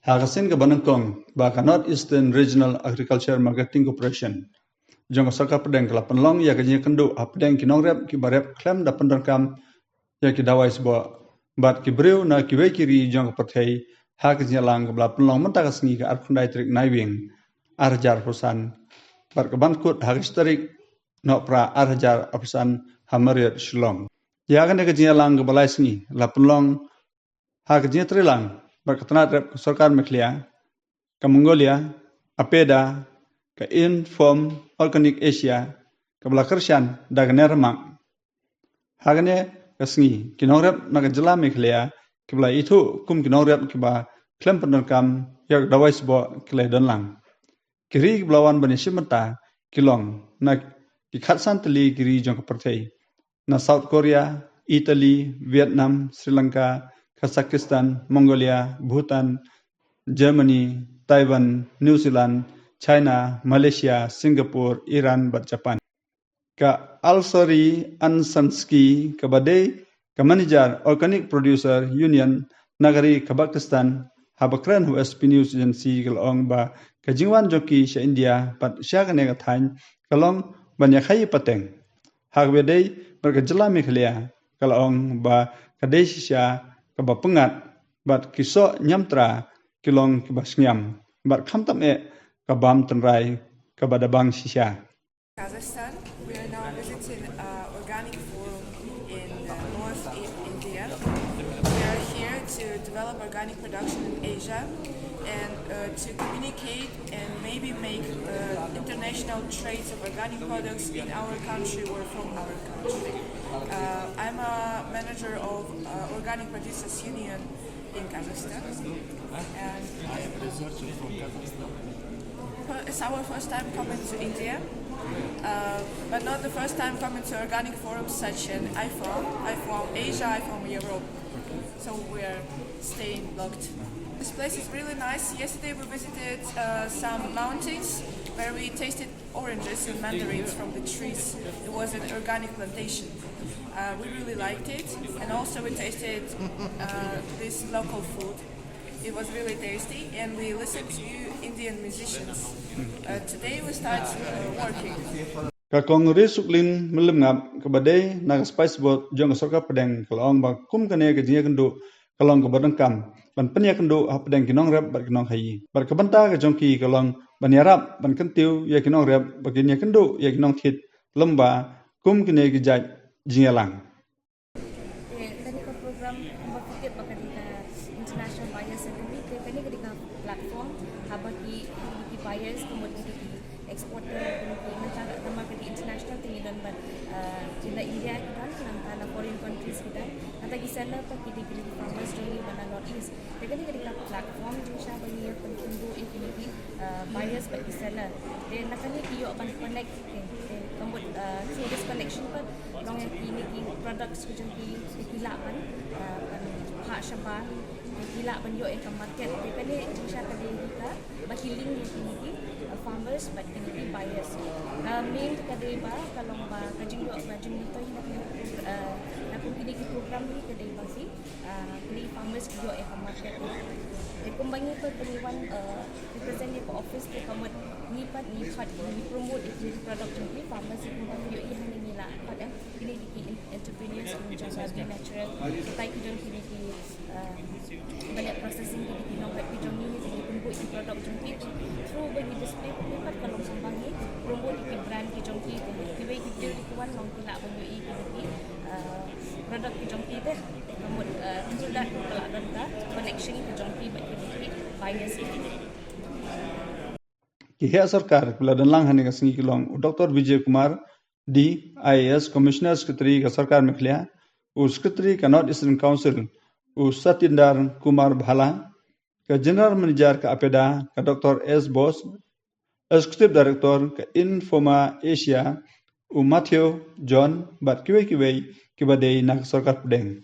Hakasin ke Banangkong, baka North Eastern Regional Agriculture Marketing Corporation. Jong Sarkar Pedang kala penlong ya kenya kendo apedang kinong rep ki barep klem da penderkam ya ki dawai sebuah bat ki breu na ki we kiri jong perthai haknya lang kala penlong mentaka sengi ka arkundai trik naiwing arjar perusahaan bat ke bankut hakistarik no pra arjar perusahaan hamariat Shillong. Ya kan kenya lang ke balai sengi la penlong haknya trilang bat ketenat rep Sarkar Meklia ke Mongolia apeda ke Inform Organic Asia ke Belakarsian daga nermak hagane kasngi kinorep naga jela Meklia ke bela itu kum kinorep ke ba klem penerkam yak dawai sebo kele donlang kiri belawan bani simenta kilong na kikhatsan teli kiri jong kepertai na South Korea, Italy, Vietnam, Sri Lanka, Kazakhstan, Mongolia, Bhutan, Germany, Taiwan, New Zealand, China, Malaysia, Singapore, Iran, dan Japan. Ka Alsori Ansansky kabadai ka manager Organic Producer Union nagari ka Pakistan habakran hu SP News Agency kalong ba ka jingwan joki sa India pat siya kane ka thain kalong banyak khai pateng. Hagbedai berkajela Meklia kalong ba kadai siya ka ba pengat bat kiso nyamtra kilong kibasnyam bat khamtam kabam tenrai kabadabang sisya. Kazakhstan. We are now visiting Organic Forum in North India. We are here to develop organic production in Asia and to communicate and maybe make international trades of organic products in our country or from our country. I'm a manager of Organic Producers Union in Kazakhstan. And it's our first time coming to India, but not the first time coming to organic forums such as IFOAM Asia, IFOAM Europe. So we're staying locked. This place is really nice. Yesterday we visited some mountains where we tasted oranges and mandarins from the trees. It was an organic plantation. We really liked it, and also we tasted this local food. It was really tasty, and we listened to Indian musicians. Today we start working. Kakong Risuklin melemngap kabadai naga spice boat jong Sarkar Pedang kalong ba kum kane ke jia kendo kalong ke badangkam ban penya kendo pedang kinong rap bat kinong hai bar kabanta ke jongki kalong ban yarap ban kentiu ya kinong rap baginya kendo ya kinong thit lomba kum kane ke jaj jingalang. International buyers agree kani ketika platform habaki buyers kemudian di exporter kemudian nama ke international tinggi dan jina India kan nantana foreign countries kita nanta di sana pa kidi farmers journey mana North East kani ketika platform jisha bani pengundu infinity buyers pa di sana dan nakani iyo akan connect kemudian through this connection pa long yang ini products kujung dilapan hak syabah gila banyo ke market kani jisha kadi kita baki link ni farmers but kini buyers main kadi ba kalong ba kajing yo kajing nito na kung kini program ni kadi basi kini farmers yo ke market kumbangi to peniwan representative office ke kamot ni pat ni promote ini product ni farmers kumbangi yo ihan ni la pada kini di entrepreneurs yang jadi natural tai kidon kini banyak processing di pinong kat pijong ni jadi kumpul di produk jongki through bagi display dapat kalau sambangi kumpul di brand pijong ki tiba kita di kuan long pula banyak i produk pijong ki deh kemudian sudah kalau ada connection pijong ki bagi buyers ini Kihya Sarkar kula danlang hani ka singi kilong Dr. Vijay Kumar D IAS Commissioner Secretary ka Sarkar Meklia u Secretary ka North Eastern Council u Satinder Kumar Bhala ka General Manager ka APEDA ka Dr. S. Bose Executive Director ka Informa Asia u Matthew John bat kiwe kibadai nak Sarkar Pedang.